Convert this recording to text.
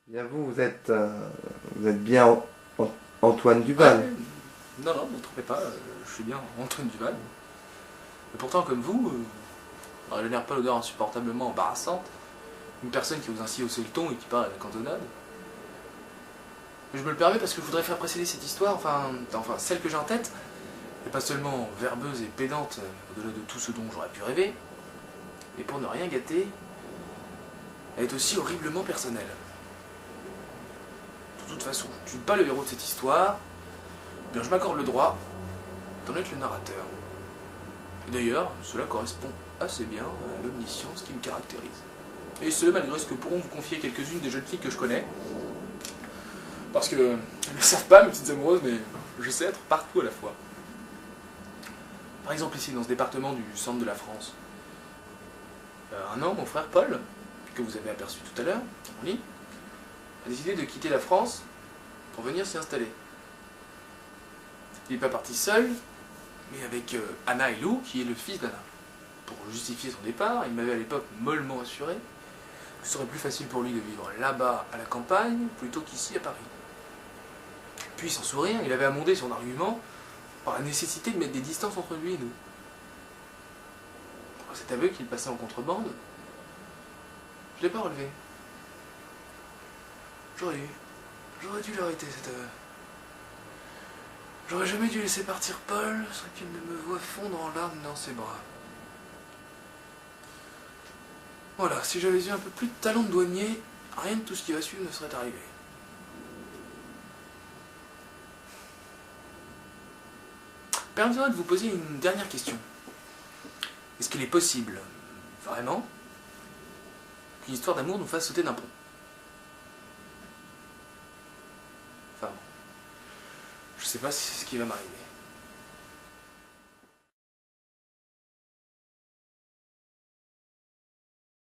Bien vous êtes bien Antoine Duval. Non, non, ne vous trompez pas, je suis bien Antoine Duval. Mais pourtant, comme vous, je n'ai pas l'odeur insupportablement embarrassante. Une personne qui vous ainsi hausser le ton et qui parle à la cantonade. Mais je me le permets parce que je voudrais faire précéder cette histoire, enfin celle que j'ai en tête, n'est pas seulement verbeuse et pédante au-delà de tout ce dont j'aurais pu rêver, mais pour ne rien gâter, elle est aussi horriblement personnelle. De toute façon, je ne suis pas le héros de cette histoire, eh bien je m'accorde le droit d'en être le narrateur. Et d'ailleurs, cela correspond assez bien à l'omniscience qui me caractérise. Et ce, malgré ce que pourront vous confier quelques-unes des jeunes filles que je connais. Parce que, elles ne le savent pas, mes petites amoureuses, mais je sais être partout à la fois. Par exemple ici, dans ce département du centre de la France. Un an, mon frère Paul, que vous avez aperçu tout à l'heure, en lit, a décidé de quitter la France pour venir s'y installer. Il n'est pas parti seul, mais avec Anna et Lou, qui est le fils d'Anna. Pour justifier son départ, il m'avait à l'époque mollement assuré que ce serait plus facile pour lui de vivre là-bas à la campagne plutôt qu'ici à Paris. Puis sans sourire, il avait amondé son argument par la nécessité de mettre des distances entre lui et nous. Cet aveu qu'il passait en contrebande, je ne l'ai pas relevé. J'aurais dû l'arrêter cet aveu. J'aurais jamais dû laisser partir Paul sans qu'il ne me voie fondre en larmes dans ses bras. Voilà, si j'avais eu un peu plus de talent de douanier, rien de tout ce qui va suivre ne serait arrivé. Permettez-moi de vous poser une dernière question. Est-ce qu'il est possible, vraiment, qu'une histoire d'amour nous fasse sauter d'un pont? Enfin bon, je sais pas si c'est ce qui va m'arriver.